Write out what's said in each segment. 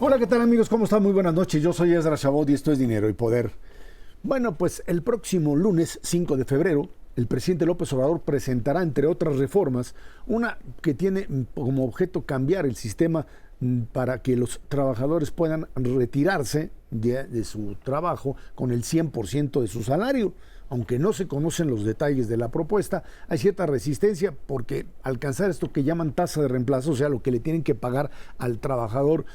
Hola, ¿qué tal amigos? ¿Cómo están? Muy buenas noches. Yo soy Ezra Chabot y esto es Dinero y Poder. Bueno, pues el próximo lunes 5 de febrero, el presidente López Obrador presentará, entre otras reformas, una que tiene como objeto cambiar el sistema para que los trabajadores puedan retirarse de su trabajo con el 100% de su salario. Aunque no se conocen los detalles de la propuesta, hay cierta resistencia porque alcanzar esto que llaman tasa de reemplazo, o sea, lo que le tienen que pagar al trabajador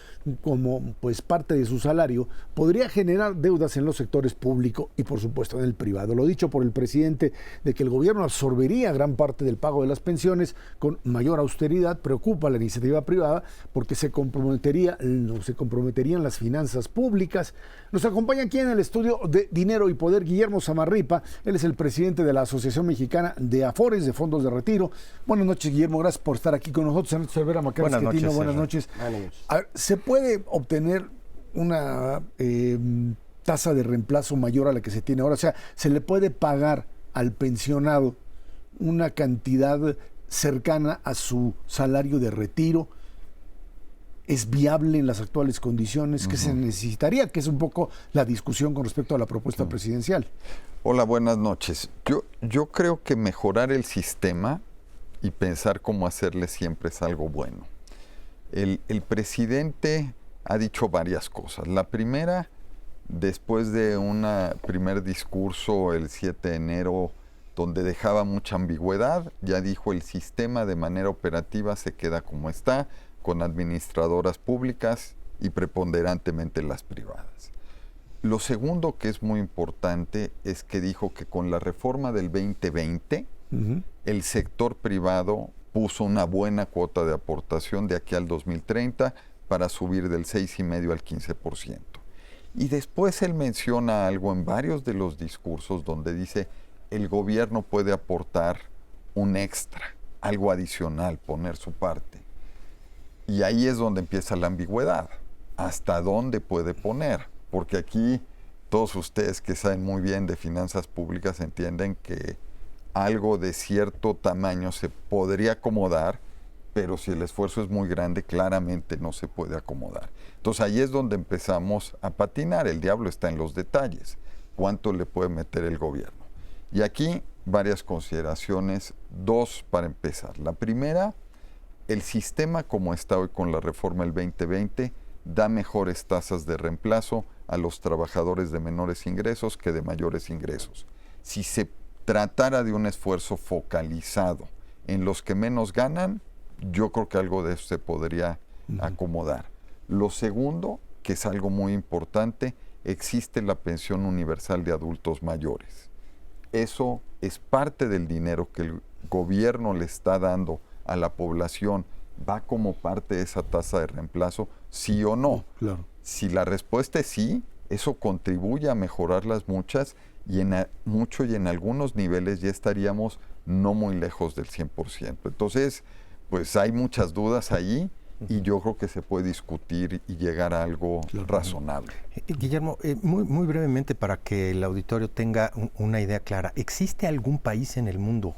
como pues parte de su salario, podría generar deudas en los sectores público y por supuesto en el privado. Lo dicho por el presidente de que el gobierno absorbería gran parte del pago de las pensiones con mayor austeridad preocupa a la iniciativa privada porque se comprometerían las finanzas públicas. Nos acompaña aquí en el estudio de Dinero y Poder Guillermo Samarripa. Él es el presidente de la Asociación Mexicana de Afores, de Fondos de Retiro. Buenas noches, Guillermo, gracias por estar aquí con nosotros. Ernesto Cervera, Macares Quetino, buenas noches. A ver, ¿se puede obtener una tasa de reemplazo mayor a la que se tiene ahora? O sea, ¿se le puede pagar al pensionado una cantidad cercana a su salario de retiro? ¿Es viable en las actuales condiciones? ¿Qué se necesitaría? Que es un poco la discusión con respecto a la propuesta presidencial. Hola, buenas noches. Yo creo que mejorar el sistema y pensar cómo hacerle siempre es algo bueno. El presidente ha dicho varias cosas. La primera, después de un primer discurso el 7 de enero, donde dejaba mucha ambigüedad, ya dijo el sistema de manera operativa se queda como está, con administradoras públicas y preponderantemente las privadas. Lo segundo que es muy importante es que dijo que con la reforma del 2020, el sector privado puso una buena cuota de aportación de aquí al 2030 para subir del 6,5% al 15%. Y después él menciona algo en varios de los discursos donde dice el gobierno puede aportar un extra, algo adicional, poner su parte. Y ahí es donde empieza la ambigüedad. ¿Hasta dónde puede poner? Porque aquí todos ustedes que saben muy bien de finanzas públicas entienden que algo de cierto tamaño se podría acomodar, pero si el esfuerzo es muy grande, claramente no se puede acomodar. Entonces ahí es donde empezamos a patinar. El diablo está en los detalles. ¿Cuánto le puede meter el gobierno? Y aquí varias consideraciones. Dos para empezar. La primera, el sistema como está hoy con la reforma del 2020 da mejores tasas de reemplazo a los trabajadores de menores ingresos que de mayores ingresos. Si se tratara de un esfuerzo focalizado en los que menos ganan, yo creo que algo de eso se podría acomodar. Lo segundo, que es algo muy importante, existe la pensión universal de adultos mayores. Eso es parte del dinero que el gobierno le está dando a la población. ¿Va como parte de esa tasa de reemplazo, sí o no? Claro. Si la respuesta es sí, eso contribuye a mejorarlas y en algunos niveles ya estaríamos no muy lejos del 100%. Entonces, pues hay muchas dudas ahí y yo creo que se puede discutir y llegar a algo razonable. Guillermo, muy brevemente para que el auditorio tenga una idea clara, ¿existe algún país en el mundo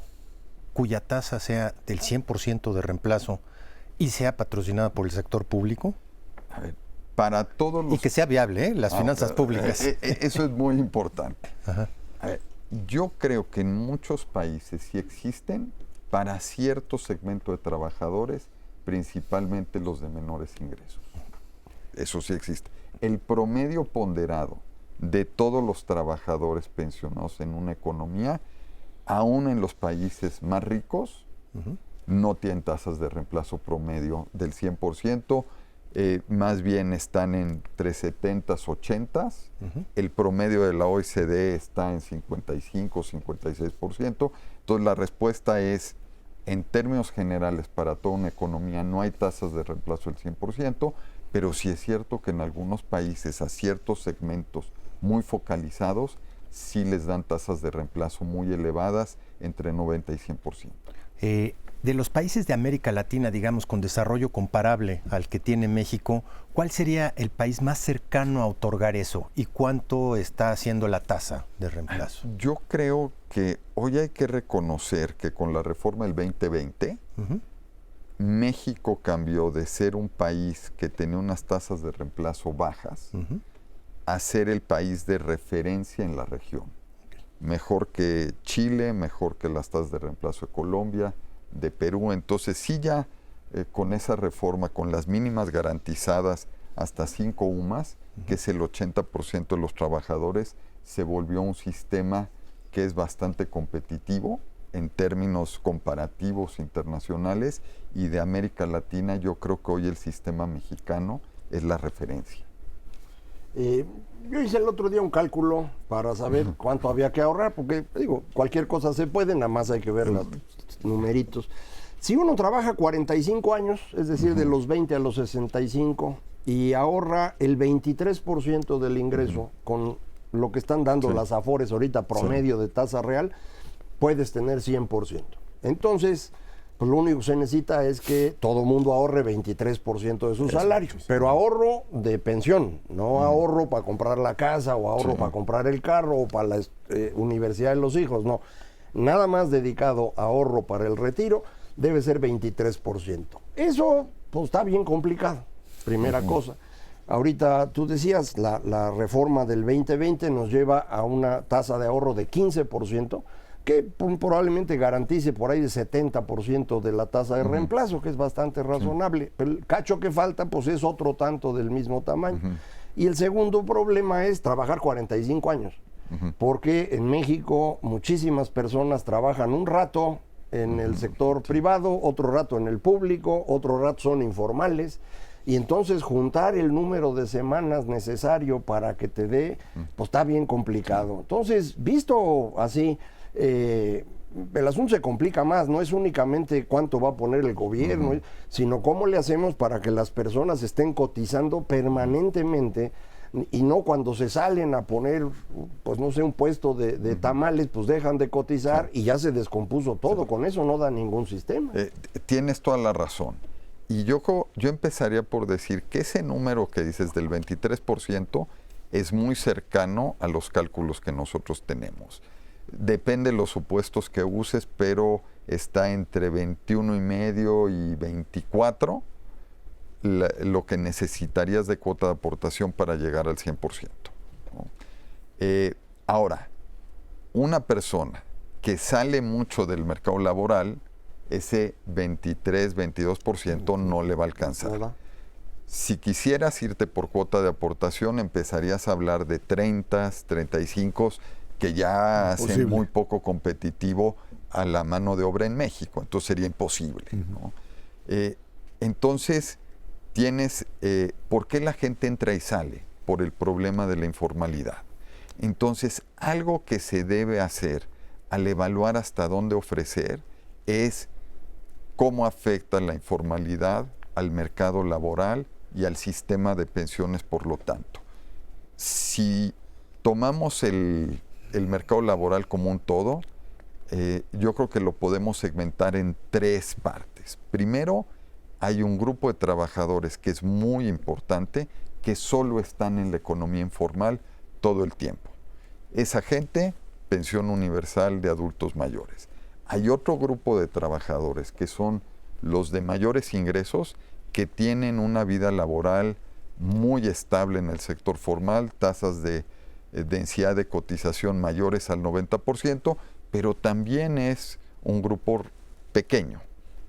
cuya tasa sea del 100% de reemplazo y sea patrocinada por el sector público? A ver, para todos los... Y que sea viable, las finanzas públicas. Eso es muy importante. Ajá. A ver, yo creo que en muchos países sí existen para cierto segmento de trabajadores, principalmente los de menores ingresos. Eso sí existe. El promedio ponderado de todos los trabajadores pensionados en una economía, aún en los países más ricos, no tienen tasas de reemplazo promedio del 100%, más bien están entre 70s, 80s. El promedio de la OECD está en 55, 56%. Entonces la respuesta es, en términos generales, para toda una economía no hay tasas de reemplazo del 100%, pero sí es cierto que en algunos países a ciertos segmentos muy focalizados sí les dan tasas de reemplazo muy elevadas, entre 90 y 100%. De los países de América Latina, digamos, con desarrollo comparable al que tiene México, ¿cuál sería el país más cercano a otorgar eso? ¿Y cuánto está haciendo la tasa de reemplazo? Yo creo que hoy hay que reconocer que con la reforma del 2020, México cambió de ser un país que tenía unas tasas de reemplazo bajas a ser el país de referencia en la región. Mejor que Chile, mejor que las tasas de reemplazo de Colombia, de Perú. Entonces sí ya con esa reforma, con las mínimas garantizadas hasta 5 UMAS, que es el 80% de los trabajadores, se volvió un sistema que es bastante competitivo en términos comparativos internacionales, y de América Latina yo creo que hoy el sistema mexicano es la referencia. Yo hice el otro día un cálculo para saber cuánto había que ahorrar, porque digo, cualquier cosa se puede, nada más hay que ver los numeritos. Si uno trabaja 45 años, es decir, de los 20 a los 65, y ahorra el 23% del ingreso con lo que están dando las Afores ahorita promedio de tasa real, puedes tener 100%. Entonces, pues lo único que se necesita es que todo mundo ahorre 23% de su salario, pero ahorro de pensión, no ahorro para comprar la casa o ahorro para comprar el carro o para la universidad de los hijos, no. Nada más dedicado a ahorro para el retiro debe ser 23%. Eso pues está bien complicado, primera cosa. Ahorita tú decías, la reforma del 2020 nos lleva a una tasa de ahorro de 15%, que probablemente garantice por ahí de 70% de la tasa de reemplazo, que es bastante razonable. Pero el cacho que falta, pues es otro tanto del mismo tamaño. Y el segundo problema es trabajar 45 años, porque en México muchísimas personas trabajan un rato en el sector privado, otro rato en el público, otro rato son informales, y entonces juntar el número de semanas necesario para que te dé, pues está bien complicado. Entonces, visto así, el asunto se complica más, no es únicamente cuánto va a poner el gobierno, sino cómo le hacemos para que las personas estén cotizando permanentemente, y no cuando se salen a poner, pues no sé, un puesto de tamales, pues dejan de cotizar y ya se descompuso todo. Con eso no da ningún sistema. Tienes toda la razón. Y yo empezaría por decir que ese número que dices del 23% es muy cercano a los cálculos que nosotros tenemos. Depende de los supuestos que uses, pero está entre 21,5 y 24 lo que necesitarías de cuota de aportación para llegar al 100%, ¿no? Ahora, una persona que sale mucho del mercado laboral, ese 23, 22% no le va a alcanzar. Si quisieras irte por cuota de aportación, empezarías a hablar de 30, 35, que ya hacen muy poco competitivo a la mano de obra en México. Entonces sería imposible, ¿no? Entonces, tienes, ¿por qué la gente entra y sale? Por el problema de la informalidad. Entonces, algo que se debe hacer al evaluar hasta dónde ofrecer es cómo afecta la informalidad al mercado laboral y al sistema de pensiones, por lo tanto. Si tomamos el mercado laboral como un todo, yo creo que lo podemos segmentar en 3 partes. Primero, hay un grupo de trabajadores que es muy importante, que solo están en la economía informal todo el tiempo. Esa gente, pensión universal de adultos mayores. Hay otro grupo de trabajadores que son los de mayores ingresos, que tienen una vida laboral muy estable en el sector formal, tasas de densidad de cotización mayores al 90%, pero también es un grupo pequeño.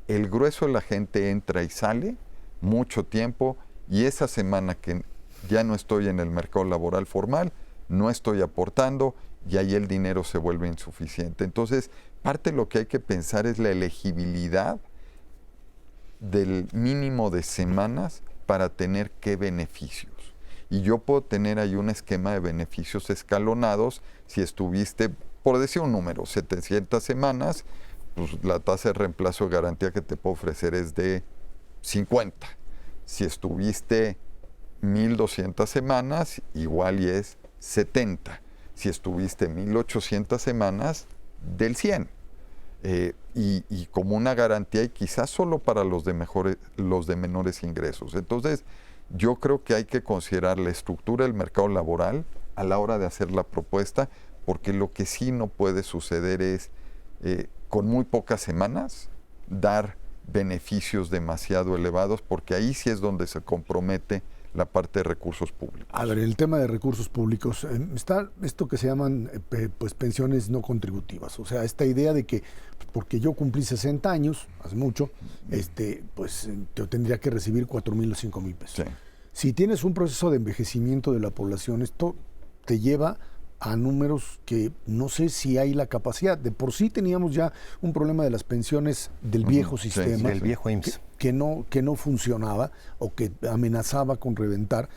El grueso de la gente entra y sale mucho tiempo, y esa semana que ya no estoy en el mercado laboral formal, no estoy aportando, y ahí el dinero se vuelve insuficiente. Entonces, parte de lo que hay que pensar es la elegibilidad del mínimo de semanas para tener qué beneficios. Y yo puedo tener ahí un esquema de beneficios escalonados. Si estuviste, por decir un número, 700 semanas, pues la tasa de reemplazo de garantía que te puedo ofrecer es de 50. Si estuviste 1,200 semanas, igual y es 70. Si estuviste 1,800 semanas, del 100. y como una garantía, y quizás solo para los de menores ingresos. Entonces, yo creo que hay que considerar la estructura del mercado laboral a la hora de hacer la propuesta, porque lo que sí no puede suceder es, con muy pocas semanas, dar beneficios demasiado elevados, porque ahí sí es donde se compromete la parte de recursos públicos. A ver, el tema de recursos públicos, está esto que se llaman pues pensiones no contributivas, o sea, esta idea de que porque yo cumplí 60 años, hace mucho, pues yo tendría que recibir 4,000 o 5,000 pesos. Sí. Si tienes un proceso de envejecimiento de la población, esto te lleva a números que no sé si hay la capacidad. De por sí teníamos ya un problema de las pensiones del viejo sistema. El viejo IMSS. Que no funcionaba o que amenazaba con reventar.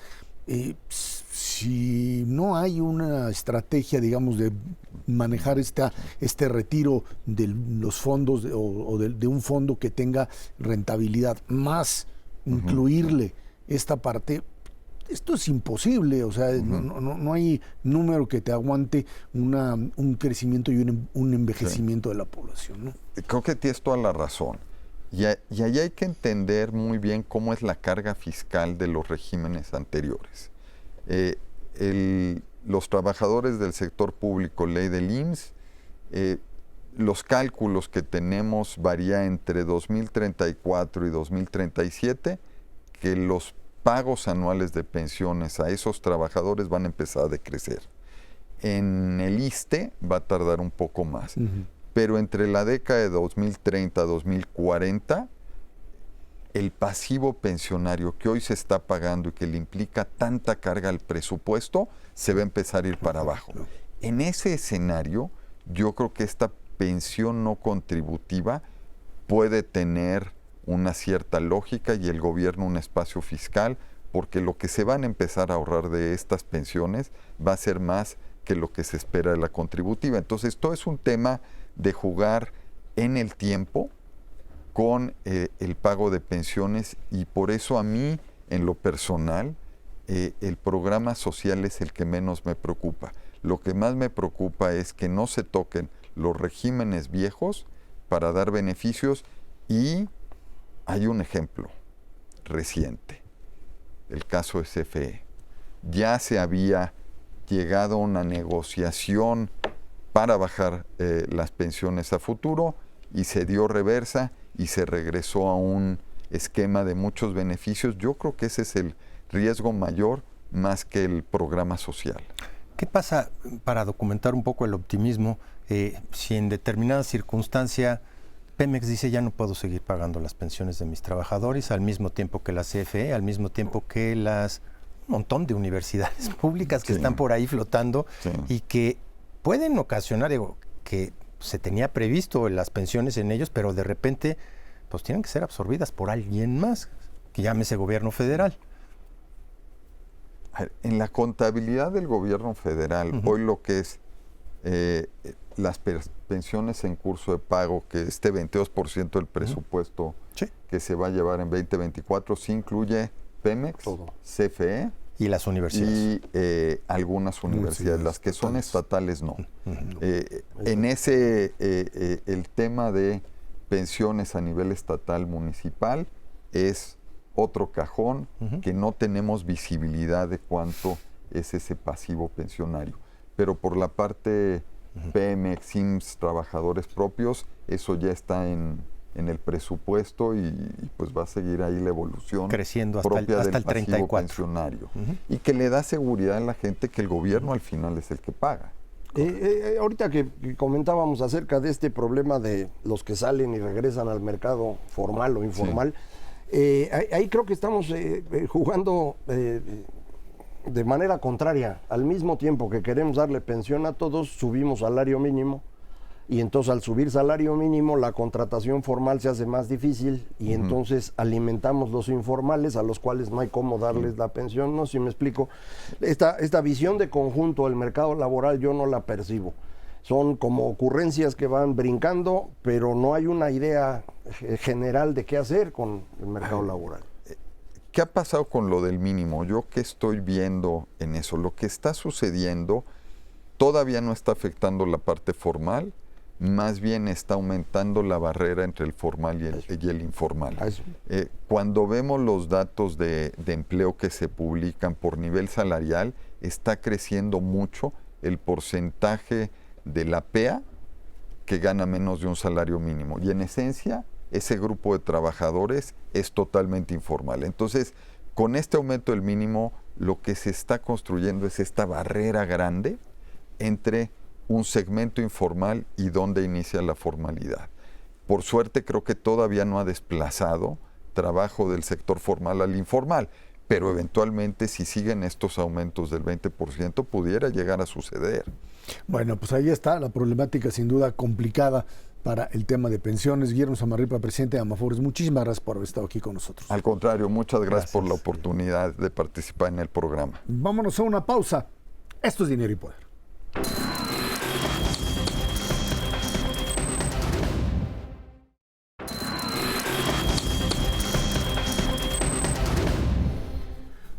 Si no hay una estrategia, digamos, de manejar este retiro de los fondos o de un fondo que tenga rentabilidad, más incluirle esta parte, esto es imposible, o sea, no hay número que te aguante un crecimiento y un envejecimiento de la población, ¿no? Creo que tienes toda la razón. Y ahí hay que entender muy bien cómo es la carga fiscal de los regímenes anteriores. Los trabajadores del sector público, ley del IMSS, los cálculos que tenemos varía entre 2034 y 2037, que los pagos anuales de pensiones a esos trabajadores van a empezar a decrecer. En el ISSSTE va a tardar un poco más, pero entre la década de 2030 a 2040, el pasivo pensionario que hoy se está pagando y que le implica tanta carga al presupuesto, se va a empezar a ir para abajo. En ese escenario, yo creo que esta pensión no contributiva puede tener una cierta lógica y el gobierno un espacio fiscal, porque lo que se van a empezar a ahorrar de estas pensiones va a ser más que lo que se espera de la contributiva. Entonces, todo es un tema de jugar en el tiempo con el pago de pensiones, y por eso a mí, en lo personal, el programa social es el que menos me preocupa. Lo que más me preocupa es que no se toquen los regímenes viejos para dar beneficios, y hay un ejemplo reciente, el caso de CFE. Ya se había llegado a una negociación para bajar las pensiones a futuro y se dio reversa y se regresó a un esquema de muchos beneficios. Yo creo que ese es el riesgo mayor más que el programa social. ¿Qué pasa, para documentar un poco el optimismo, si en determinada circunstancia Pemex dice ya no puedo seguir pagando las pensiones de mis trabajadores, al mismo tiempo que la CFE, al mismo tiempo que un montón de universidades públicas que están por ahí flotando y que pueden ocasionar, que se tenía previsto las pensiones en ellos, pero de repente pues tienen que ser absorbidas por alguien más, que llámese gobierno federal? En la contabilidad del gobierno federal, hoy lo que es las pensiones en curso de pago, que este 22% del presupuesto que se va a llevar en 2024, sí incluye Pemex, CFE y las universidades. Y algunas universidades, las que son estatales no. En ese, el tema de pensiones a nivel estatal municipal es otro cajón que no tenemos visibilidad de cuánto es ese pasivo pensionario. Pero por la parte Pemex, IMSS, trabajadores propios, eso ya está en el presupuesto y pues va a seguir ahí la evolución creciendo propia hasta del el 34 pasivo pensionario, y que le da seguridad a la gente que el gobierno al final es el que paga. Ahorita que comentábamos acerca de este problema de los que salen y regresan al mercado formal o informal, ahí creo que estamos jugando de manera contraria. Al mismo tiempo que queremos darle pensión a todos, subimos salario mínimo, y entonces al subir salario mínimo la contratación formal se hace más difícil, y entonces alimentamos los informales a los cuales no hay cómo darles la pensión. No sé si me explico. Esta visión de conjunto del mercado laboral yo no la percibo. Son como ocurrencias que van brincando, pero no hay una idea general de qué hacer con el mercado laboral. ¿Qué ha pasado con lo del mínimo? Yo que estoy viendo en eso, lo que está sucediendo todavía no está afectando la parte formal, más bien está aumentando la barrera entre el formal y el informal. Cuando vemos los datos de empleo que se publican por nivel salarial, está creciendo mucho el porcentaje de la PEA que gana menos de un salario mínimo. Y en esencia, ese grupo de trabajadores es totalmente informal. Entonces, con este aumento del mínimo, lo que se está construyendo es esta barrera grande entre un segmento informal y donde inicia la formalidad. Por suerte, creo que todavía no ha desplazado trabajo del sector formal al informal, pero eventualmente, si siguen estos aumentos del 20%, pudiera llegar a suceder. Bueno, pues ahí está la problemática sin duda complicada para el tema de pensiones. Guillermo Zamarripa, presidente de Amafores, muchísimas gracias por haber estado aquí con nosotros. Al contrario, muchas gracias por la oportunidad de participar en el programa. Vámonos a una pausa. Esto es Dinero y Poder.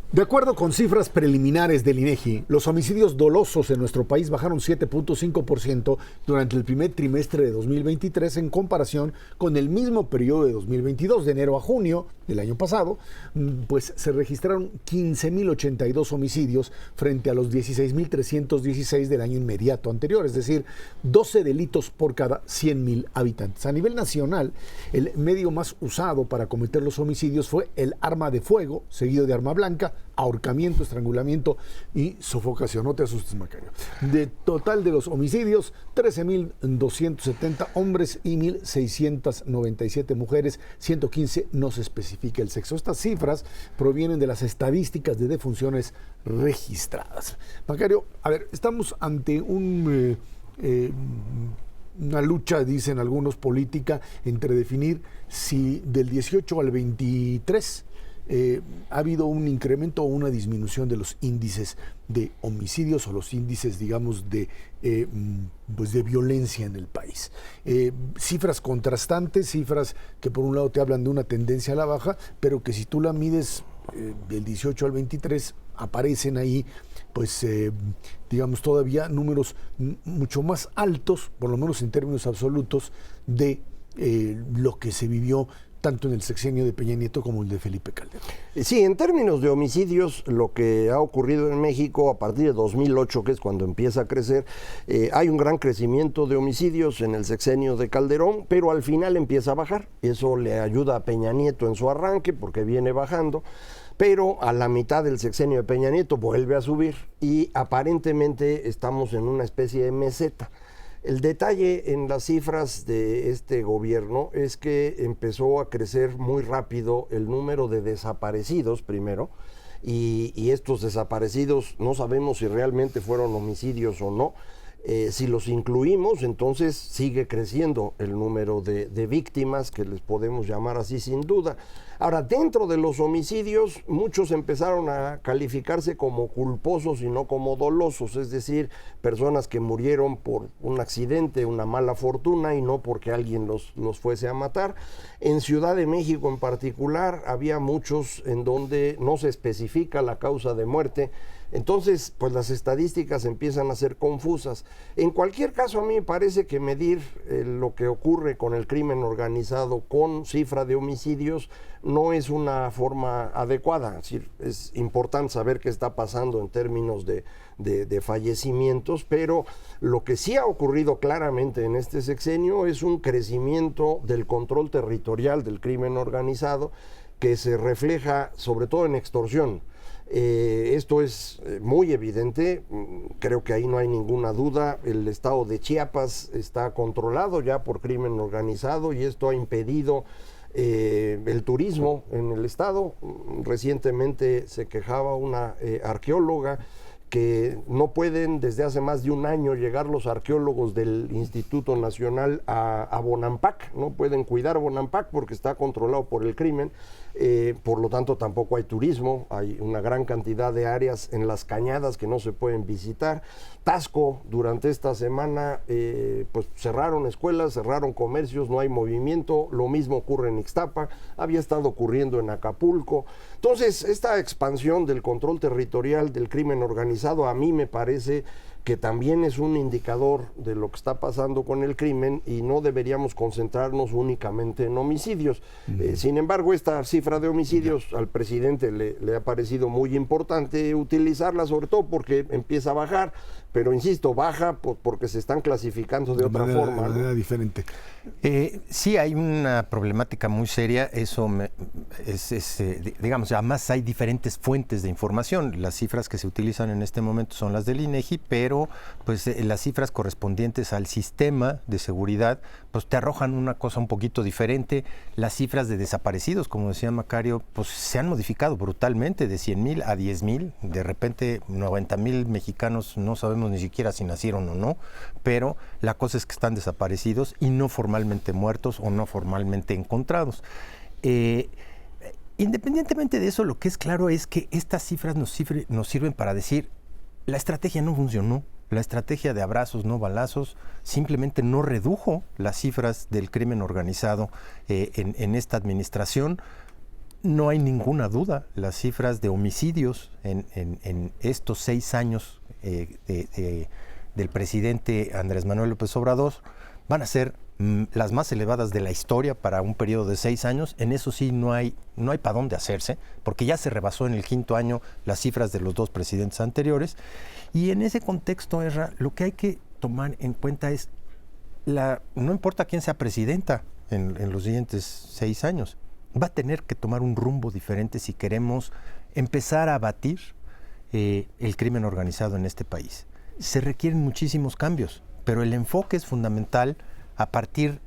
De acuerdo con cifras preliminares del INEGI, los homicidios dolosos en nuestro país bajaron 7.5% durante el primer trimestre de 2023 en comparación con el mismo periodo de 2022, de enero a junio del año pasado, pues se registraron 15.082 homicidios frente a los 16.316 del año inmediato anterior, es decir, 12 delitos por cada 100.000 habitantes. A nivel nacional, el medio más usado para cometer los homicidios fue el arma de fuego, seguido de arma blanca, ahorcamiento, estrangulamiento y sofocación. No te asustes, Macario. De total de los homicidios, 13.270 hombres y 1.697 mujeres, 115 no se especifica el sexo. Estas cifras provienen de las estadísticas de defunciones registradas. Macario, a ver, estamos ante una lucha, dicen algunos, política entre definir si del 18 al 23 ha habido un incremento o una disminución de los índices de homicidios o los índices, digamos, de violencia en el país. Cifras contrastantes, cifras que por un lado te hablan de una tendencia a la baja, pero que si tú la mides del 18 al 23, aparecen ahí, pues, digamos, todavía números mucho más altos, por lo menos en términos absolutos, de lo que se vivió tanto en el sexenio de Peña Nieto como el de Felipe Calderón. Sí, en términos de homicidios, lo que ha ocurrido en México a partir de 2008, que es cuando empieza a crecer, hay un gran crecimiento de homicidios en el sexenio de Calderón, pero al final empieza a bajar. Eso le ayuda a Peña Nieto en su arranque, porque viene bajando, pero a la mitad del sexenio de Peña Nieto vuelve a subir y aparentemente estamos en una especie de meseta. El detalle en las cifras de este gobierno es que empezó a crecer muy rápido el número de desaparecidos primero, y estos desaparecidos no sabemos si realmente fueron homicidios o no. Si los incluimos, entonces sigue creciendo el número de víctimas, que les podemos llamar así sin duda. Ahora, dentro de los homicidios, muchos empezaron a calificarse como culposos y no como dolosos, es decir, personas que murieron por un accidente, una mala fortuna, y no porque alguien los fuese a matar. En Ciudad de México en particular, había muchos en donde no se especifica la causa de muerte. Entonces, pues las estadísticas empiezan a ser confusas. En cualquier caso, a mí me parece que medir lo que ocurre con el crimen organizado con cifra de homicidios no es una forma adecuada. Es decir, es importante saber qué está pasando en términos de fallecimientos, pero lo que sí ha ocurrido claramente en este sexenio es un crecimiento del control territorial del crimen organizado, que se refleja sobre todo en extorsión. Esto es muy evidente, creo que ahí no hay ninguna duda. El estado de Chiapas está controlado ya por crimen organizado y esto ha impedido el turismo en el estado. Recientemente se quejaba una arqueóloga que no pueden desde hace más de un año llegar los arqueólogos del Instituto Nacional a Bonampak, no pueden cuidar Bonampak porque está controlado por el crimen. Por lo tanto tampoco hay turismo, hay una gran cantidad de áreas en las cañadas que no se pueden visitar. Taxco, durante esta semana pues cerraron escuelas, cerraron comercios, no hay movimiento. Lo mismo ocurre en Ixtapa, había estado ocurriendo en Acapulco. Entonces, esta expansión del control territorial del crimen organizado a mí me parece que también es un indicador de lo que está pasando con el crimen y no deberíamos concentrarnos únicamente en homicidios. Sin embargo, esta cifra de homicidios al presidente le ha parecido muy importante utilizarla, sobre todo porque empieza a bajar, pero insisto, baja porque se están clasificando de otra forma. De manera diferente. Sí, hay una problemática muy seria, eso digamos, además hay diferentes fuentes de información. Las cifras que se utilizan en este momento son las del INEGI, pero pues las cifras correspondientes al sistema de seguridad pues te arrojan una cosa un poquito diferente. Las cifras de desaparecidos, como decía Macario, pues se han modificado brutalmente de 100,000 a 10,000. De repente 90,000 mexicanos no sabemos ni siquiera si nacieron o no, pero la cosa es que están desaparecidos y no formalmente muertos o no formalmente encontrados. Independientemente de eso, lo que es claro es que estas cifras nos sirven para decir la estrategia no funcionó. La estrategia de abrazos, no balazos, simplemente no redujo las cifras del crimen organizado en esta administración. No hay ninguna duda, las cifras de homicidios en estos 6 años del presidente Andrés Manuel López Obrador van a ser las más elevadas de la historia para un periodo de 6 años. En eso sí no hay para dónde hacerse, porque ya se rebasó en el 5º año las cifras de los 2 presidentes anteriores. Y en ese contexto, Ezra, lo que hay que tomar en cuenta es, no importa quién sea presidenta en los siguientes 6 años, va a tener que tomar un rumbo diferente si queremos empezar a abatir el crimen organizado en este país. Se requieren muchísimos cambios, pero el enfoque es fundamental a partir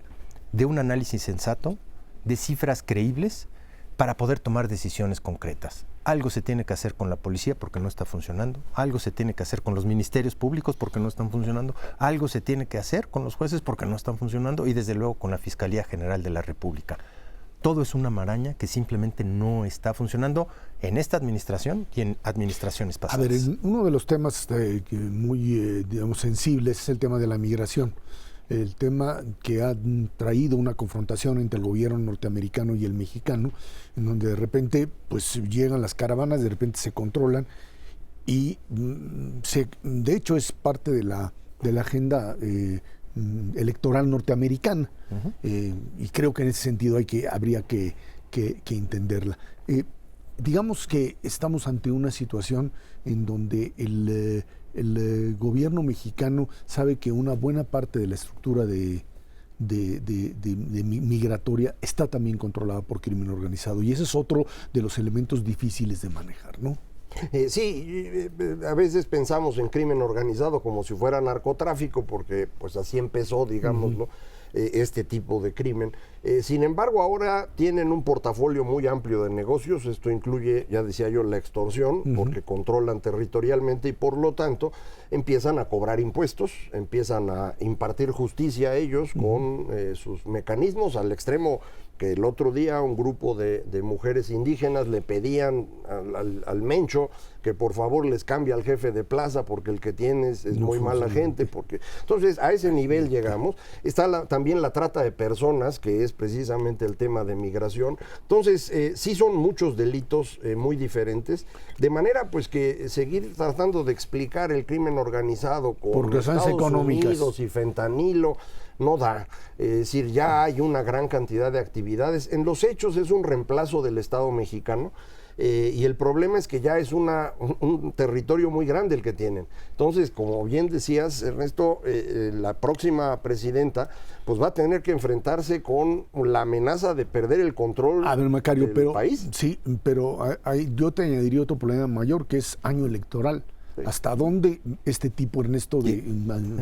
de un análisis sensato, de cifras creíbles, para poder tomar decisiones concretas. Algo se tiene que hacer con la policía porque no está funcionando, algo se tiene que hacer con los ministerios públicos porque no están funcionando, algo se tiene que hacer con los jueces porque no están funcionando y desde luego con la Fiscalía General de la República. Todo es una maraña que simplemente no está funcionando en esta administración y en administraciones pasadas. A ver, uno de los temas muy, digamos, sensibles es el tema de la migración. El tema que ha traído una confrontación entre el gobierno norteamericano y el mexicano, en donde de repente pues llegan las caravanas, de repente se controlan y de hecho es parte de la agenda electoral norteamericana. Y creo que en ese sentido habría que entenderla. Digamos que estamos ante una situación en donde el gobierno mexicano sabe que una buena parte de la estructura migratoria está también controlada por crimen organizado, y ese es otro de los elementos difíciles de manejar, ¿no? Sí, a veces pensamos en crimen organizado como si fuera narcotráfico, porque pues así empezó, digamos, ¿no? Este tipo de crimen. Sin embargo, ahora tienen un portafolio muy amplio de negocios. Esto incluye, ya decía yo, la extorsión, porque controlan territorialmente y por lo tanto empiezan a cobrar impuestos, empiezan a impartir justicia a ellos con sus mecanismos, al extremo que el otro día un grupo de mujeres indígenas le pedían al Mencho que por favor les cambie al jefe de plaza porque el que tienes es muy mala gente. Entonces, a ese nivel llegamos. Está también la trata de personas, que es precisamente el tema de migración. Entonces, sí son muchos delitos muy diferentes, de manera pues que seguir tratando de explicar el crimen organizado con Estados Unidos y fentanilo no da. Es decir, ya hay una gran cantidad de actividades. En los hechos es un reemplazo del Estado mexicano. Y el problema es que ya es un territorio muy grande el que tienen. Entonces, como bien decías, Ernesto, la próxima presidenta pues va a tener que enfrentarse con la amenaza de perder el control del país. Sí, pero yo te añadiría otro problema mayor, que es año electoral. Sí. ¿Hasta dónde este tipo, Ernesto, de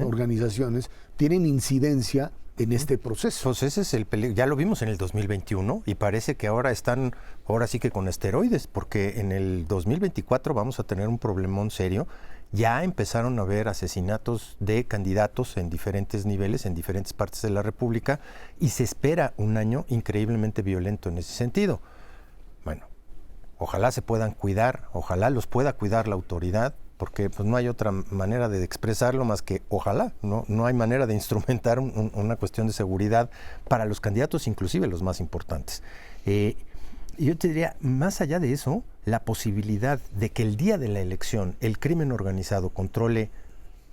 organizaciones tienen incidencia en este proceso? Pues ese es el peligro. Ya lo vimos en el 2021 y parece que ahora sí que con esteroides, porque en el 2024 vamos a tener un problemón serio. Ya empezaron a haber asesinatos de candidatos en diferentes niveles, en diferentes partes de la República, y se espera un año increíblemente violento en ese sentido. Bueno, ojalá se puedan cuidar, ojalá los pueda cuidar la autoridad, porque pues no hay otra manera de expresarlo más que ojalá, no hay manera de instrumentar una cuestión de seguridad para los candidatos, inclusive los más importantes. Yo te diría, más allá de eso, la posibilidad de que el día de la elección el crimen organizado controle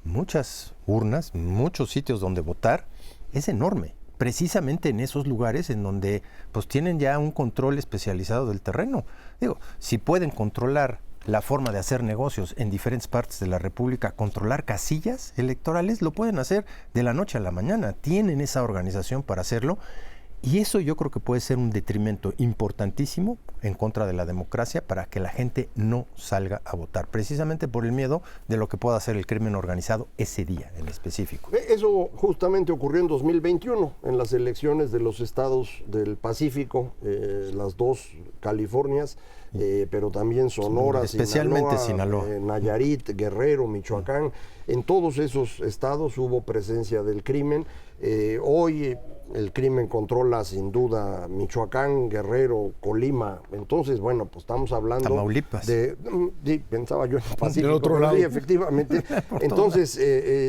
muchas urnas, muchos sitios donde votar, es enorme. Precisamente en esos lugares en donde pues tienen ya un control especializado del terreno. Digo, si pueden controlar la forma de hacer negocios en diferentes partes de la República, controlar casillas electorales, lo pueden hacer de la noche a la mañana. Tienen esa organización para hacerlo. Y eso yo creo que puede ser un detrimento importantísimo en contra de la democracia para que la gente no salga a votar, precisamente por el miedo de lo que pueda hacer el crimen organizado ese día en específico. Eso justamente ocurrió en 2021, en las elecciones de los estados del Pacífico, las dos Californias, pero también Sonora, especialmente Sinaloa, Nayarit, Guerrero, Michoacán. En todos esos estados hubo presencia del crimen. Hoy el crimen controla sin duda Michoacán, Guerrero, Colima. Entonces, bueno, pues estamos hablando Tamaulipas. Sí, pensaba yo en el Pacífico. Del otro lado. Sí, efectivamente. Entonces,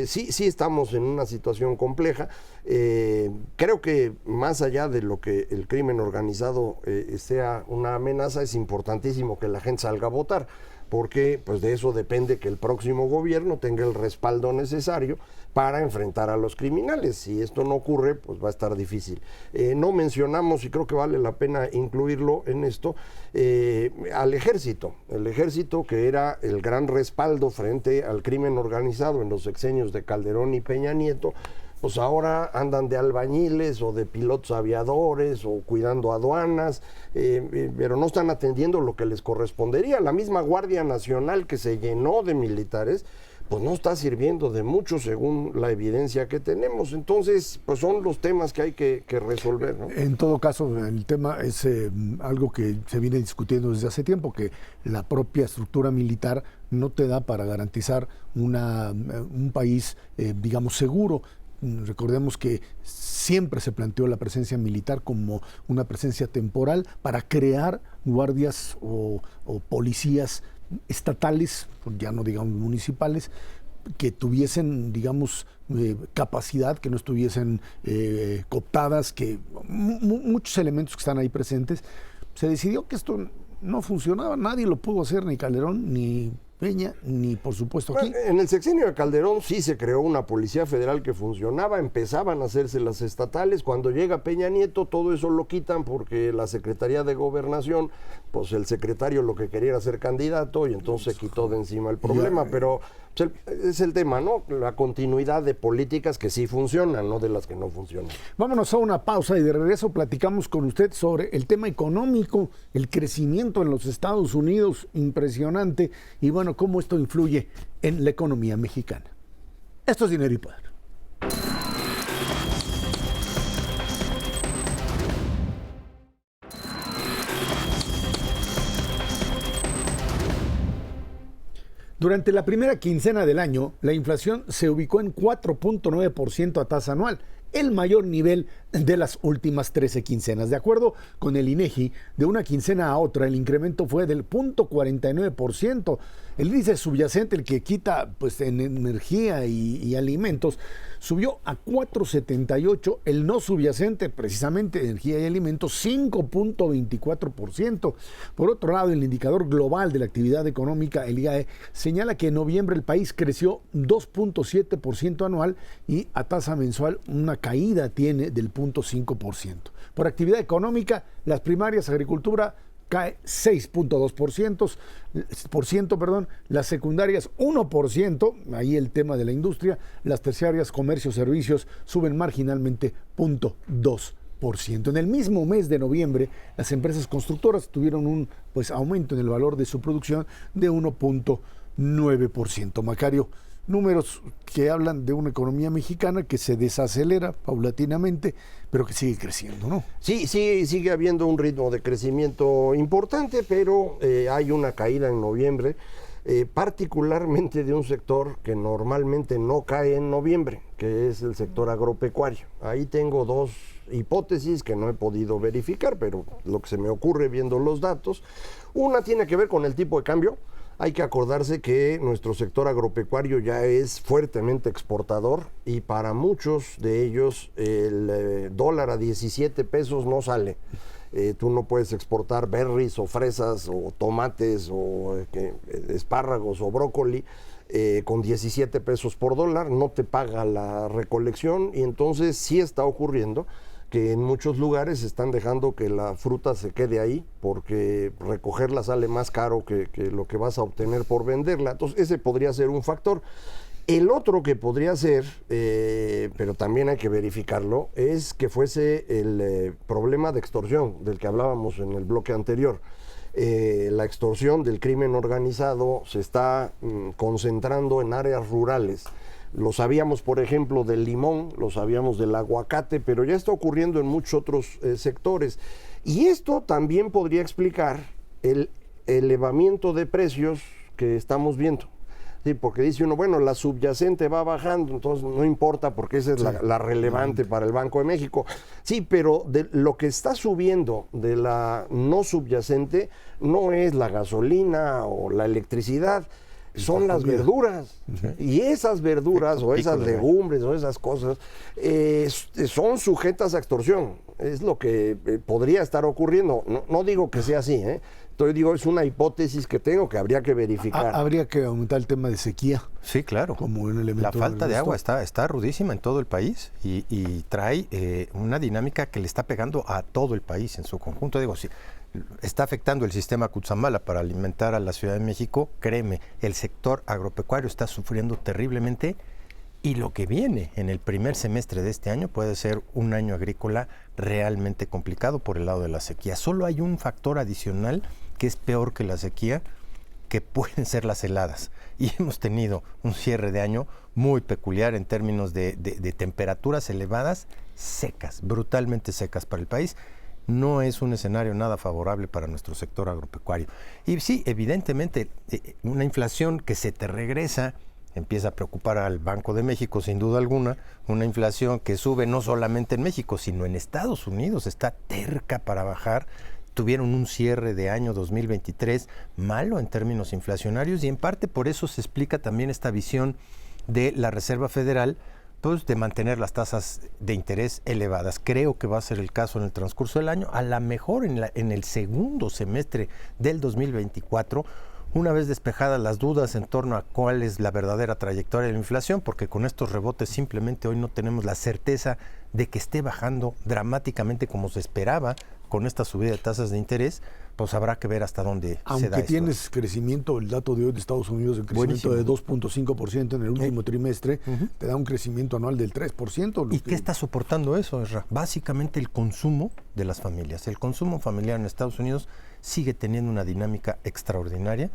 sí estamos en una situación compleja. Creo que más allá de lo que el crimen organizado sea una amenaza, es importantísimo que la gente salga a votar, porque pues de eso depende que el próximo gobierno tenga el respaldo necesario para enfrentar a los criminales. Si esto no ocurre, pues va a estar difícil. No mencionamos, y creo que vale la pena incluirlo en esto, al ejército. El ejército, que era el gran respaldo frente al crimen organizado en los sexenios de Calderón y Peña Nieto, pues ahora andan de albañiles o de pilotos aviadores o cuidando aduanas, pero no están atendiendo lo que les correspondería. La misma Guardia Nacional, que se llenó de militares, pues no está sirviendo de mucho según la evidencia que tenemos. Entonces, pues son los temas que hay que resolver, ¿no? En todo caso, el tema es algo que se viene discutiendo desde hace tiempo, que la propia estructura militar no te da para garantizar un país, digamos, seguro. Recordemos que siempre se planteó la presencia militar como una presencia temporal para crear guardias o policías estatales, ya no digamos municipales, que tuviesen, digamos, capacidad, que no estuviesen cooptadas, que muchos elementos que están ahí presentes. Se decidió que esto no funcionaba, nadie lo pudo hacer, ni Calderón, ni Peña, ni por supuesto aquí. Bueno, en el sexenio de Calderón sí se creó una policía federal que funcionaba, empezaban a hacerse las estatales. Cuando llega Peña Nieto, todo eso lo quitan porque la Secretaría de Gobernación, pues el secretario lo que quería era ser candidato y entonces se quitó de encima el problema. Pero pues, es el tema, ¿no? La continuidad de políticas que sí funcionan, no de las que no funcionan. Vámonos a una pausa y de regreso platicamos con usted sobre el tema económico, el crecimiento en los Estados Unidos, impresionante, y bueno, cómo esto influye en la economía mexicana. Esto es Dinero y Poder. Durante la primera quincena del año, la inflación se ubicó en 4.9% a tasa anual, el mayor nivel de las últimas 13 quincenas. De acuerdo con el INEGI, de una quincena a otra el incremento fue del 0.49%. El índice subyacente, el que quita pues, en energía y alimentos, subió a 4.78%. El no subyacente, precisamente energía y alimentos, 5.24%. Por otro lado, el indicador global de la actividad económica, el IAE, señala que en noviembre el país creció 2.7% anual y a tasa mensual una caída tiene del 0.5%. Por actividad económica, las primarias, agricultura, cae 6.2%, las secundarias 1%, ahí el tema de la industria, las terciarias, comercio, servicios, suben marginalmente 0.2%. En el mismo mes de noviembre, las empresas constructoras tuvieron un aumento en el valor de su producción de 1.9%. Macario, números que hablan de una economía mexicana que se desacelera paulatinamente, pero que sigue creciendo, ¿no? Sí, sigue habiendo un ritmo de crecimiento importante, pero hay una caída en noviembre, particularmente de un sector que normalmente no cae en noviembre, que es el sector agropecuario. Ahí tengo dos hipótesis que no he podido verificar, pero lo que se me ocurre viendo los datos. Una tiene que ver con el tipo de cambio. Hay que acordarse que nuestro sector agropecuario ya es fuertemente exportador y para muchos de ellos el dólar a 17 pesos no sale. tú no puedes exportar berries o fresas o tomates o espárragos o brócoli con 17 pesos por dólar, no te paga la recolección, y entonces sí está ocurriendo que en muchos lugares están dejando que la fruta se quede ahí porque recogerla sale más caro que lo que vas a obtener por venderla. Entonces ese podría ser un factor. El otro que podría ser, pero también hay que verificarlo, es que fuese el problema de extorsión del que hablábamos en el bloque anterior. La extorsión del crimen organizado se está concentrando en áreas rurales. Lo sabíamos, por ejemplo, del limón, lo sabíamos del aguacate, pero ya está ocurriendo en muchos otros sectores. Y esto también podría explicar el elevamiento de precios que estamos viendo. Sí, porque dice uno, bueno, la subyacente va bajando, entonces no importa porque esa es la relevante para el Banco de México. Sí, pero lo que está subiendo de la no subyacente no es la gasolina o la electricidad, son las verduras. Sí. Y esas verduras o esas legumbres o esas cosas son sujetas a extorsión. Es lo que podría estar ocurriendo. No digo que sea así, Entonces digo, es una hipótesis que tengo que habría que verificar. Habría que aumentar el tema de sequía. Sí, claro. Como un elemento. La falta de agua está rudísima en todo el país y trae una dinámica que le está pegando a todo el país en su conjunto. Digo, sí, está afectando el sistema Cutzamala para alimentar a la Ciudad de México. Créeme, el sector agropecuario está sufriendo terriblemente, y lo que viene en el primer semestre de este año puede ser un año agrícola realmente complicado por el lado de la sequía. Solo hay un factor adicional que es peor que la sequía, que pueden ser las heladas. Y hemos tenido un cierre de año muy peculiar en términos de temperaturas elevadas, secas, brutalmente secas para el país. No es un escenario nada favorable para nuestro sector agropecuario. Y sí, evidentemente, una inflación que se te regresa empieza a preocupar al Banco de México, sin duda alguna. Una inflación que sube no solamente en México, sino en Estados Unidos, está terca para bajar. Tuvieron un cierre de año 2023 malo en términos inflacionarios, y en parte por eso se explica también esta visión de la Reserva Federal, pues, de mantener las tasas de interés elevadas. Creo que va a ser el caso en el transcurso del año, a lo mejor en el segundo semestre del 2024, una vez despejadas las dudas en torno a cuál es la verdadera trayectoria de la inflación, porque con estos rebotes simplemente hoy no tenemos la certeza de que esté bajando dramáticamente como se esperaba con esta subida de tasas de interés. Pues habrá que ver hasta dónde se da esto. Aunque tienes crecimiento, el dato de hoy de Estados Unidos, el crecimiento de 2.5% en el último trimestre, te da un crecimiento anual del 3%. ¿Y qué está soportando eso, Ezra? Básicamente el consumo de las familias. El consumo familiar en Estados Unidos sigue teniendo una dinámica extraordinaria,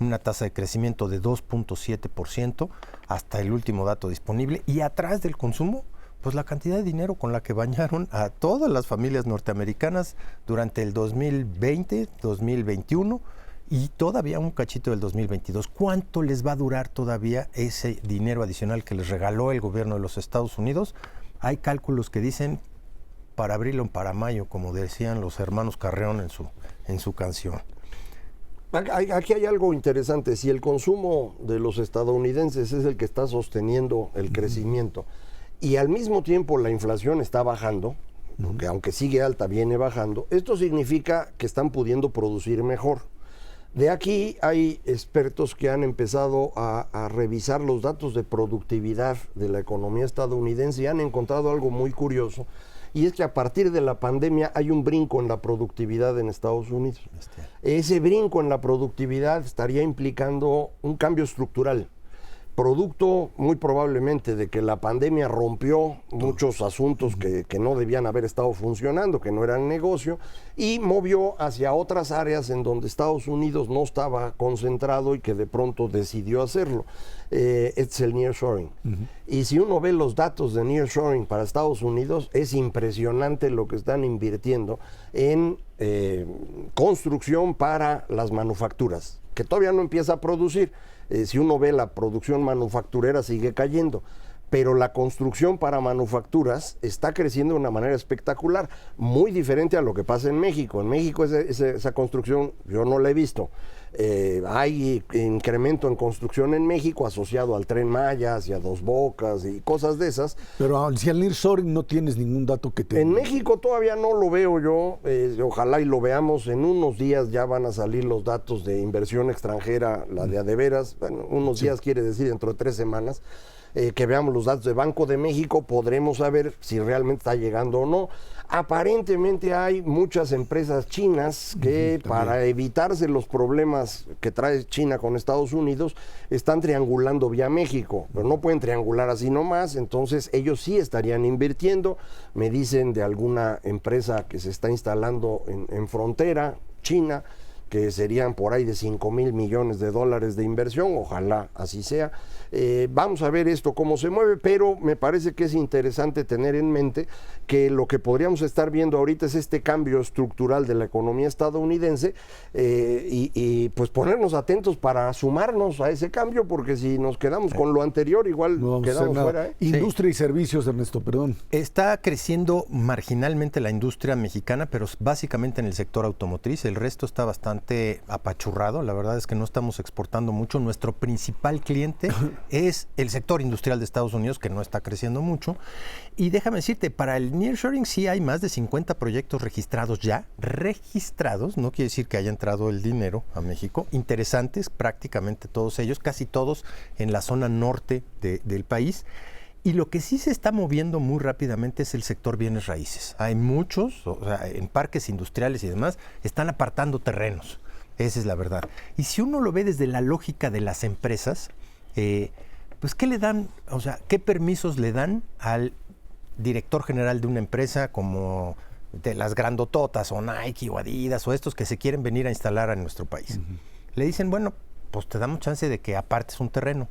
una tasa de crecimiento de 2.7% hasta el último dato disponible, y atrás del consumo, pues la cantidad de dinero con la que bañaron a todas las familias norteamericanas durante el 2020, 2021 y todavía un cachito del 2022. ¿Cuánto les va a durar todavía ese dinero adicional que les regaló el gobierno de los Estados Unidos? Hay cálculos que dicen para abril o para mayo, como decían los hermanos Carreón en su canción. Aquí hay algo interesante. Si el consumo de los estadounidenses es el que está sosteniendo el crecimiento, y al mismo tiempo la inflación está bajando, porque aunque sigue alta, viene bajando, esto significa que están pudiendo producir mejor. De aquí hay expertos que han empezado a revisar los datos de productividad de la economía estadounidense y han encontrado algo muy curioso, y es que a partir de la pandemia hay un brinco en la productividad en Estados Unidos. Ese brinco en la productividad estaría implicando un cambio estructural, producto muy probablemente de que la pandemia rompió muchos asuntos que no debían haber estado funcionando, que no eran negocio, y movió hacia otras áreas en donde Estados Unidos no estaba concentrado y que de pronto decidió hacerlo. Es el nearshoring. Y si uno ve los datos de nearshoring para Estados Unidos, es impresionante lo que están invirtiendo en construcción para las manufacturas, que todavía no empieza a producir. Si uno ve la producción manufacturera sigue cayendo, pero la construcción para manufacturas está creciendo de una manera espectacular, muy diferente a lo que pasa en México. En México esa construcción yo no la he visto, Hay incremento en construcción en México asociado al Tren Maya, hacia Dos Bocas y cosas de esas. Pero si al nearshoring no tienes ningún dato que te... En México todavía no lo veo yo, ojalá y lo veamos. En unos días ya van a salir los datos de inversión extranjera, la de a de veras, bueno, unos días quiere decir dentro de 3 semanas. Que veamos los datos de Banco de México, podremos saber si realmente está llegando o no. Aparentemente hay muchas empresas chinas que para evitarse los problemas que trae China con Estados Unidos, están triangulando vía México, pero no pueden triangular así nomás, entonces ellos sí estarían invirtiendo. Me dicen de alguna empresa que se está instalando en frontera, China, que serían por ahí de $5,000 millones de inversión, ojalá así sea. Vamos a ver esto cómo se mueve, pero me parece que es interesante tener en mente que lo que podríamos estar viendo ahorita es este cambio estructural de la economía estadounidense y pues ponernos atentos para sumarnos a ese cambio, porque si nos quedamos con lo anterior, igual No quedamos fuera. Industria y servicios, Ernesto, perdón. Está creciendo marginalmente la industria mexicana, pero básicamente en el sector automotriz. El resto está bastante apachurrado. La verdad es que no estamos exportando mucho. Nuestro principal cliente es el sector industrial de Estados Unidos, que no está creciendo mucho. Y déjame decirte, para el nearshoring sí hay más de 50 proyectos registrados ya. Registrados, no quiere decir que haya entrado el dinero a México. Interesantes, prácticamente todos ellos, casi todos en la zona norte del país. Y lo que sí se está moviendo muy rápidamente es el sector bienes raíces. Hay muchos, o sea, en parques industriales y demás, están apartando terrenos. Esa es la verdad. Y si uno lo ve desde la lógica de las empresas, pues ¿qué le dan? O sea, ¿qué permisos le dan al director general de una empresa como de las grandototas o Nike o Adidas o estos que se quieren venir a instalar a nuestro país? Le dicen, bueno, pues te damos chance de que apartes un terreno.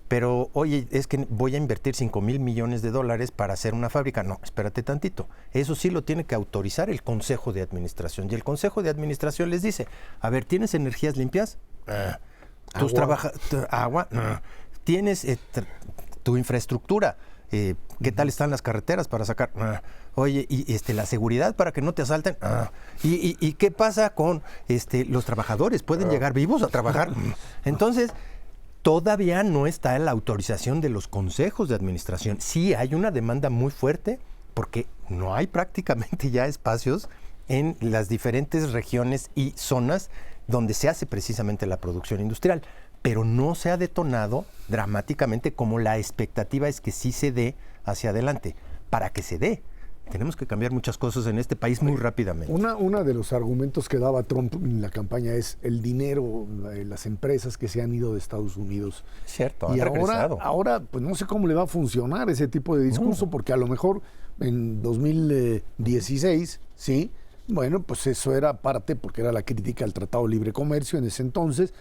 Pero, oye, es que voy a invertir $5,000 millones para hacer una fábrica. No, espérate tantito. Eso sí lo tiene que autorizar el Consejo de Administración. Y el Consejo de Administración les dice, a ver, ¿tienes energías limpias? ¿Tus agua? ¿Tienes tu infraestructura? ¿Qué tal están las carreteras para sacar? Oye, y la seguridad para que no te asalten. ¿Y qué pasa con los trabajadores? ¿Pueden llegar vivos a trabajar? Entonces, todavía no está en la autorización de los consejos de administración. Sí hay una demanda muy fuerte porque no hay prácticamente ya espacios en las diferentes regiones y zonas donde se hace precisamente la producción industrial, pero no se ha detonado dramáticamente como la expectativa es que sí se dé hacia adelante. Para que se dé, tenemos que cambiar muchas cosas en este país muy rápidamente. Una de los argumentos que daba Trump en la campaña es el dinero, las empresas que se han ido de Estados Unidos. Cierto, y han regresado. ahora, pues no sé cómo le va a funcionar ese tipo de discurso, porque a lo mejor en 2016, sí, bueno, pues eso era parte, porque era la crítica al Tratado de Libre Comercio en ese entonces,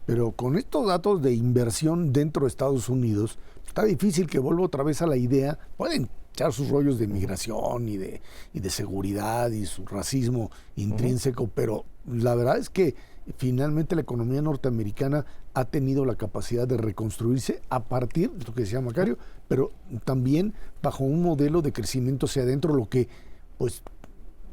pero con estos datos de inversión dentro de Estados Unidos, está difícil que vuelva otra vez a la idea. Pueden echar sus rollos de migración y de seguridad y su racismo intrínseco, pero la verdad es que finalmente la economía norteamericana ha tenido la capacidad de reconstruirse a partir de lo que decía Macario, pero también bajo un modelo de crecimiento hacia adentro, lo que pues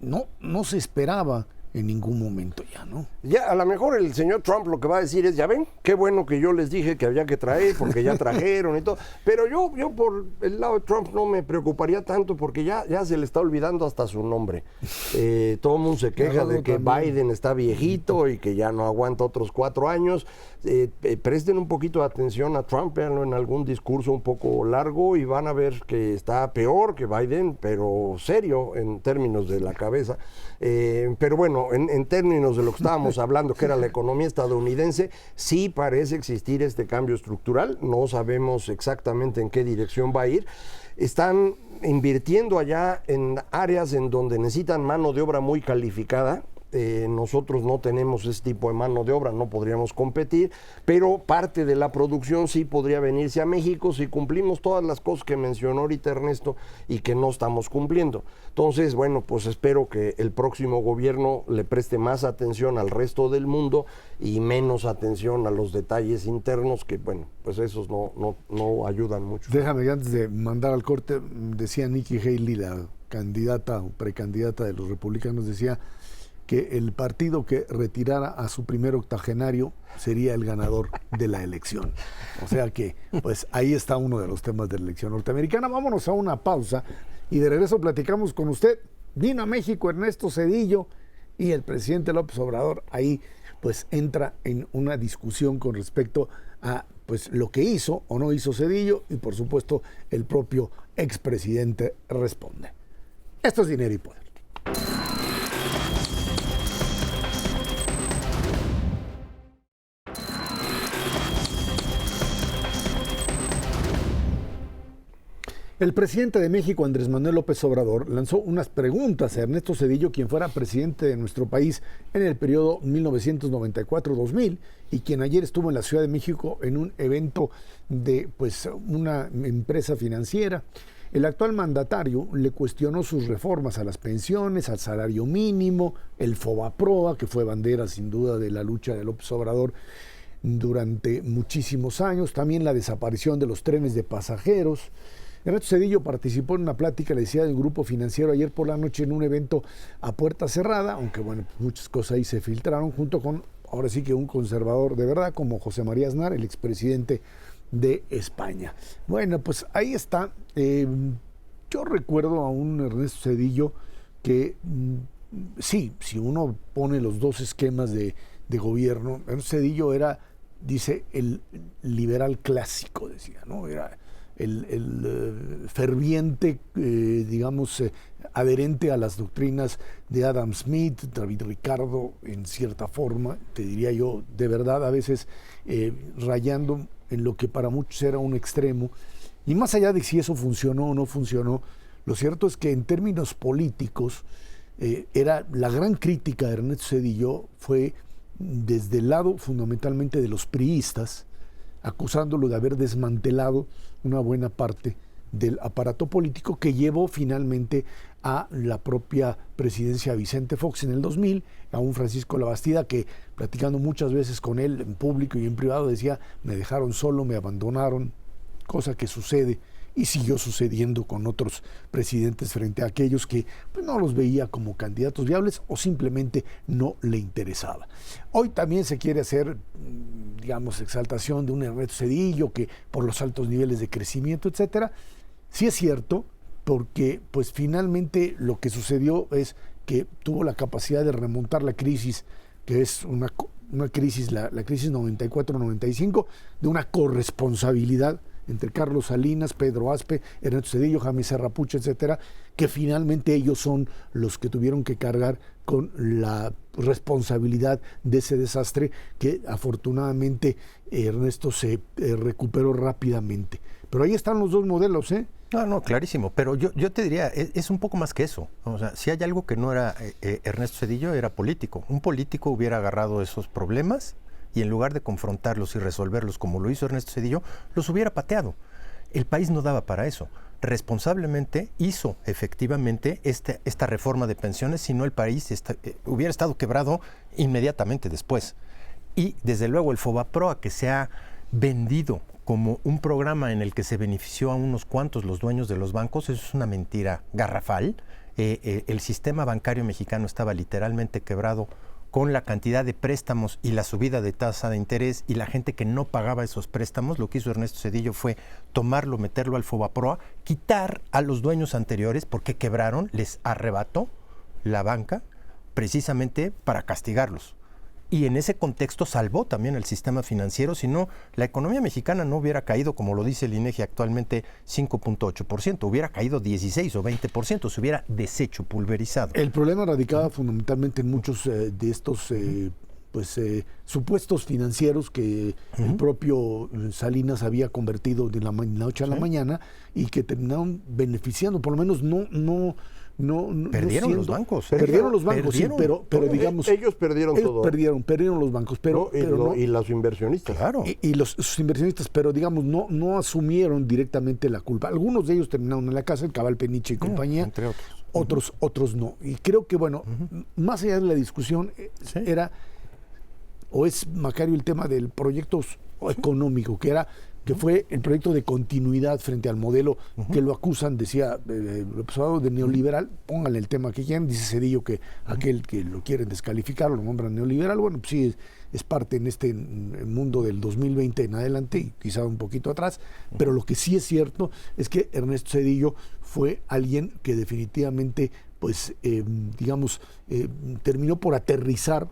no se esperaba en ningún momento ya, ¿no? Ya, a lo mejor el señor Trump lo que va a decir es, ya ven, qué bueno que yo les dije que había que traer, porque ya trajeron y todo. Pero yo por el lado de Trump no me preocuparía tanto, porque ya se le está olvidando hasta su nombre. Todo el mundo se queja de que Biden está viejito y que ya no aguanta otros 4 años. Presten un poquito de atención a Trump, véanlo en algún discurso un poco largo y van a ver que está peor que Biden, pero serio en términos de la cabeza. Pero bueno, en términos de lo que estábamos hablando, que era la economía estadounidense, sí parece existir este cambio estructural. No sabemos exactamente en qué dirección va a ir. Están invirtiendo allá en áreas en donde necesitan mano de obra muy calificada. Nosotros no tenemos ese tipo de mano de obra, no podríamos competir, pero parte de la producción sí podría venirse a México si cumplimos todas las cosas que mencionó ahorita Ernesto y que no estamos cumpliendo. Entonces, bueno, pues espero que el próximo gobierno le preste más atención al resto del mundo y menos atención a los detalles internos que, bueno, pues esos no ayudan mucho. Déjame, antes de mandar al corte, decía Nikki Haley, la candidata o precandidata de los republicanos, decía que el partido que retirara a su primer octogenario sería el ganador de la elección. O sea que, pues ahí está uno de los temas de la elección norteamericana. Vámonos a una pausa y de regreso platicamos con usted. Vino a México Ernesto Zedillo y el presidente López Obrador ahí pues entra en una discusión con respecto a pues lo que hizo o no hizo Zedillo y por supuesto el propio expresidente responde. Esto es Dinero y Poder. El presidente de México, Andrés Manuel López Obrador, lanzó unas preguntas a Ernesto Zedillo, quien fuera presidente de nuestro país en el periodo 1994-2000 y quien ayer estuvo en la Ciudad de México en un evento de pues, una empresa financiera. El actual mandatario le cuestionó sus reformas a las pensiones, al salario mínimo, el FOBAPROA, que fue bandera sin duda de la lucha de López Obrador durante muchísimos años, también la desaparición de los trenes de pasajeros. Ernesto Zedillo participó en una plática, le decía, del grupo financiero ayer por la noche en un evento a puerta cerrada, aunque bueno, muchas cosas ahí se filtraron, junto con, ahora sí que un conservador de verdad, como José María Aznar, el expresidente de España. Bueno, pues ahí está. Yo recuerdo a un Ernesto Zedillo que, sí, si uno pone los dos esquemas de gobierno, Ernesto Zedillo era, dice, el liberal clásico, decía, ¿no? Era el ferviente, digamos, adherente a las doctrinas de Adam Smith, David Ricardo, en cierta forma, te diría yo, de verdad, a veces rayando en lo que para muchos era un extremo. Y más allá de si eso funcionó o no funcionó, lo cierto es que en términos políticos, era la gran crítica de Ernesto Zedillo fue desde el lado fundamentalmente de los priistas, acusándolo de haber desmantelado una buena parte del aparato político que llevó finalmente a la propia presidencia Vicente Fox en el 2000, a un Francisco Labastida que, platicando muchas veces con él en público y en privado, decía, me dejaron solo, me abandonaron, cosa que sucede y siguió sucediendo con otros presidentes frente a aquellos que pues, no los veía como candidatos viables o simplemente no le interesaba. Hoy también se quiere hacer, digamos, exaltación de un Ernesto Zedillo que por los altos niveles de crecimiento, etcétera. Sí es cierto, porque pues finalmente lo que sucedió es que tuvo la capacidad de remontar la crisis, que es una crisis, la crisis 94-95, de una corresponsabilidad entre Carlos Salinas, Pedro Aspe, Ernesto Zedillo, Jaime Serra Puch, etcétera, que finalmente ellos son los que tuvieron que cargar con la responsabilidad de ese desastre que afortunadamente Ernesto se recuperó rápidamente. Pero ahí están los dos modelos, ¿eh? No, clarísimo, pero yo te diría, es un poco más que eso. O sea, si hay algo que no era Ernesto Zedillo, era político. Un político hubiera agarrado esos problemas y en lugar de confrontarlos y resolverlos como lo hizo Ernesto Zedillo, los hubiera pateado. El país no daba para eso. Responsablemente hizo efectivamente esta reforma de pensiones, si no el país hubiera estado quebrado inmediatamente después. Y desde luego el FOBAPROA, que se ha vendido como un programa en el que se benefició a unos cuantos los dueños de los bancos, eso es una mentira garrafal. El sistema bancario mexicano estaba literalmente quebrado con la cantidad de préstamos y la subida de tasa de interés y la gente que no pagaba esos préstamos. Lo que hizo Ernesto Zedillo fue tomarlo, meterlo al FOBAPROA, quitar a los dueños anteriores porque quebraron, les arrebató la banca precisamente para castigarlos. Y en ese contexto salvó también el sistema financiero, si no, la economía mexicana no hubiera caído, como lo dice el INEGI actualmente, 5.8%, hubiera caído 16 o 20%, se hubiera deshecho, pulverizado. El problema radicaba fundamentalmente en muchos de estos supuestos financieros que el propio Salinas había convertido de la noche a la mañana y que terminaron beneficiando, por lo menos perdieron los bancos. Perdieron los bancos, sí, pero digamos... Ellos perdieron todo. Perdieron los bancos, pero y los inversionistas. Claro. Y sus inversionistas, pero digamos, no asumieron directamente la culpa. Algunos de ellos terminaron en la cárcel, Cabal, Peniche y compañía. Entre otros. Otros no. Y creo que, bueno, más allá de la discusión, es, Macario, el tema del proyecto económico, que era que fue el proyecto de continuidad frente al modelo que lo acusan, decía López Obrador, de neoliberal. Pónganle el tema que quieran, dice Zedillo que aquel que lo quieren descalificar, lo nombran neoliberal. Bueno, pues sí, es parte en este mundo del 2020 en adelante y quizá un poquito atrás, pero lo que sí es cierto es que Ernesto Zedillo fue alguien que definitivamente, pues, terminó por aterrizar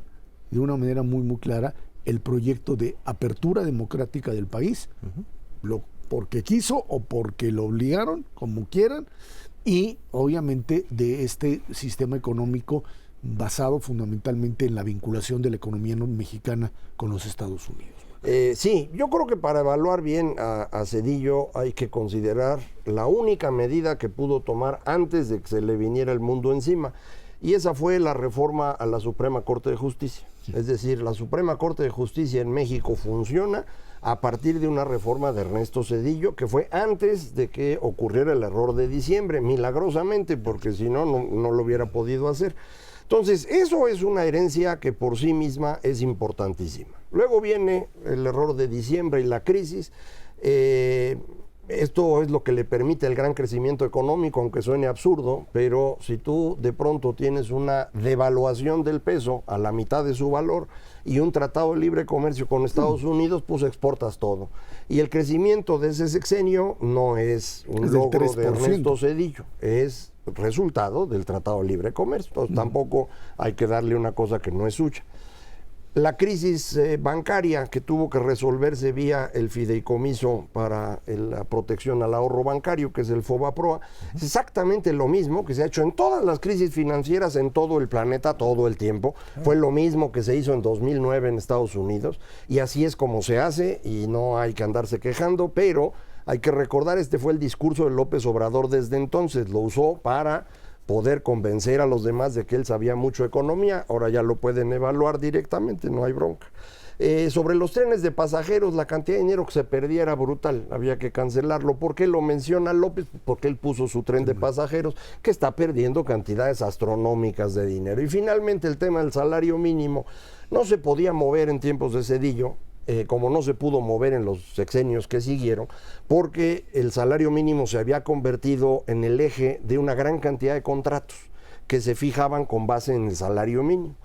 de una manera muy, muy clara el proyecto de apertura democrática del país, porque quiso o porque lo obligaron, como quieran, y obviamente de este sistema económico basado fundamentalmente en la vinculación de la economía mexicana con los Estados Unidos. Sí, yo creo que para evaluar bien a Zedillo hay que considerar la única medida que pudo tomar antes de que se le viniera el mundo encima, y esa fue la reforma a la Suprema Corte de Justicia. Es decir, la Suprema Corte de Justicia en México funciona a partir de una reforma de Ernesto Zedillo, que fue antes de que ocurriera el error de diciembre, milagrosamente, porque si no, no lo hubiera podido hacer. Entonces, eso es una herencia que por sí misma es importantísima. Luego viene el error de diciembre y la crisis. Esto es lo que le permite el gran crecimiento económico, aunque suene absurdo, pero si tú de pronto tienes una devaluación del peso a la mitad de su valor y un tratado de libre comercio con Estados Unidos, pues exportas todo. Y el crecimiento de ese sexenio no es un logro de Ernesto Zedillo, es resultado del tratado de libre comercio. Entonces tampoco hay que darle una cosa que no es suya. La crisis bancaria que tuvo que resolverse vía el fideicomiso para la protección al ahorro bancario, que es el FOBAPROA, es exactamente lo mismo que se ha hecho en todas las crisis financieras en todo el planeta, todo el tiempo. Fue lo mismo que se hizo en 2009 en Estados Unidos, y así es como se hace, y no hay que andarse quejando, pero hay que recordar, este fue el discurso de López Obrador desde entonces, lo usó para poder convencer a los demás de que él sabía mucho de economía. Ahora ya lo pueden evaluar directamente, no hay bronca. Sobre los trenes de pasajeros, la cantidad de dinero que se perdía era brutal, había que cancelarlo. ¿Por qué lo menciona López? Porque él puso su tren de pasajeros, que está perdiendo cantidades astronómicas de dinero. Y finalmente el tema del salario mínimo no se podía mover en tiempos de Zedillo, como no se pudo mover en los sexenios que siguieron, porque el salario mínimo se había convertido en el eje de una gran cantidad de contratos que se fijaban con base en el salario mínimo.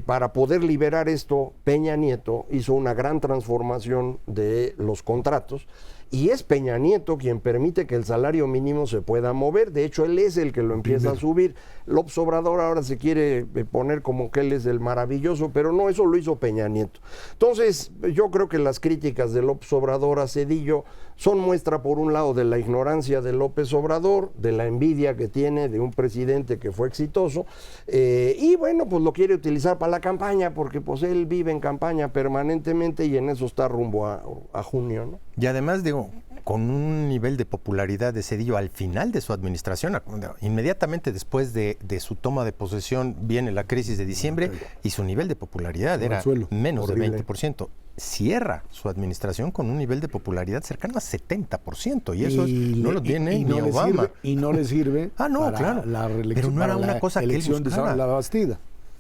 Para poder liberar esto, Peña Nieto hizo una gran transformación de los contratos, y es Peña Nieto quien permite que el salario mínimo se pueda mover. De hecho, él es el que lo empieza a subir. López Obrador ahora se quiere poner como que él es el maravilloso, pero no, eso lo hizo Peña Nieto. Entonces, yo creo que las críticas de López Obrador a Zedillo son muestra, por un lado, de la ignorancia de López Obrador, de la envidia que tiene de un presidente que fue exitoso, y bueno, pues lo quiere utilizar para la campaña, porque pues él vive en campaña permanentemente y en eso está rumbo a junio, ¿no? Y además, digo, con un nivel de popularidad de Zedillo al final de su administración, inmediatamente después de su toma de posesión viene la crisis de diciembre, y su nivel de popularidad era menos de 20%. Cierra su administración con un nivel de popularidad cercano a 70%, y eso no lo tiene ni Obama. Y no le sirve para la reelección, pero no era una cosa que él buscara. De la Bastida.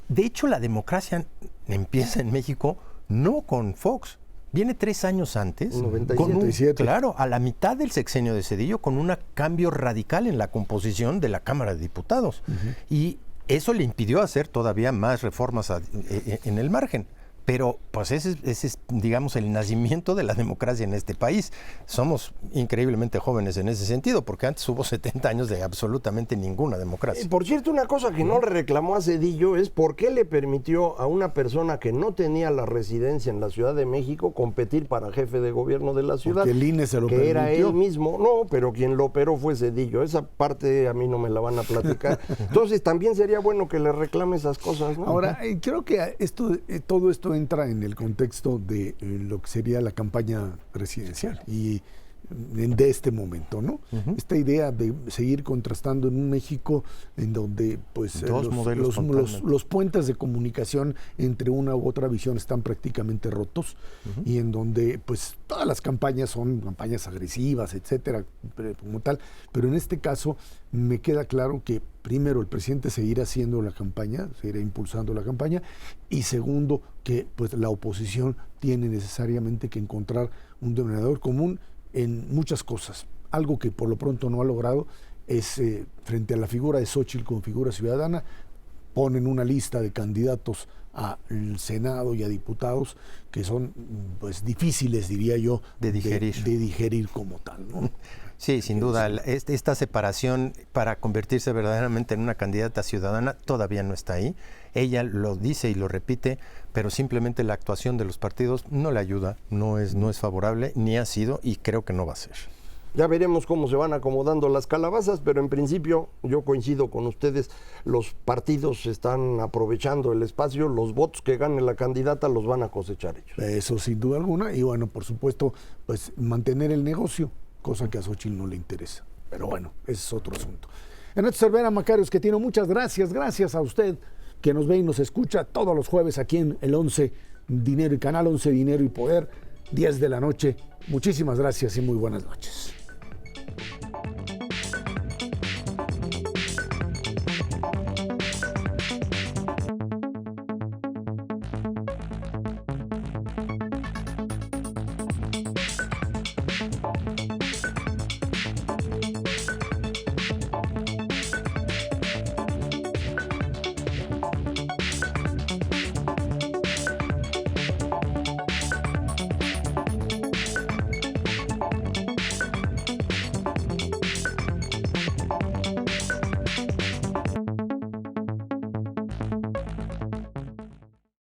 De hecho, la democracia empieza en México no con Fox. Viene 3 años antes, 97. Claro, a la mitad del sexenio de Zedillo, con un cambio radical en la composición de la Cámara de Diputados. Y eso le impidió hacer todavía más reformas en el margen. Pero pues ese es, digamos, el nacimiento de la democracia en este país. Somos increíblemente jóvenes en ese sentido, porque antes hubo 70 años de absolutamente ninguna democracia. Por cierto, una cosa que no le reclamó a Zedillo es por qué le permitió a una persona que no tenía la residencia en la Ciudad de México competir para jefe de gobierno de la ciudad. Porque el INE se lo que permitió. Era él mismo. No, pero quien lo operó fue Zedillo. Esa parte a mí no me la van a platicar. Entonces también sería bueno que le reclame esas cosas, ¿no? Ahora, creo que todo esto entra en el contexto de lo que sería la campaña presidencial, y de este momento, ¿no? Esta idea de seguir contrastando en un México en donde pues los puentes de comunicación entre una u otra visión están prácticamente rotos y en donde pues todas las campañas son campañas agresivas, etcétera, como tal, pero en este caso me queda claro que primero el presidente seguirá haciendo la campaña, seguirá impulsando la campaña, y segundo que pues la oposición tiene necesariamente que encontrar un denominador común en muchas cosas. Algo que por lo pronto no ha logrado es frente a la figura de Xóchitl como figura ciudadana, ponen una lista de candidatos al Senado y a diputados que son pues difíciles, diría yo, de digerir como tal, ¿no? Sí, sin duda. Esta separación para convertirse verdaderamente en una candidata ciudadana todavía no está ahí. Ella lo dice y lo repite, pero simplemente la actuación de los partidos no le ayuda, no es favorable, ni ha sido y creo que no va a ser. Ya veremos cómo se van acomodando las calabazas, pero en principio yo coincido con ustedes, los partidos están aprovechando el espacio, los votos que gane la candidata los van a cosechar ellos. Eso sin duda alguna, y bueno, por supuesto, pues mantener el negocio, cosa que a Xóchitl no le interesa. Pero bueno, ese es otro asunto. Ernesto Cervera, Macario Esquetino, muchas gracias. Gracias a usted que nos ve y nos escucha todos los jueves aquí en el 11 Dinero y Canal 11 Dinero y Poder, 10 de la noche. Muchísimas gracias y muy buenas noches.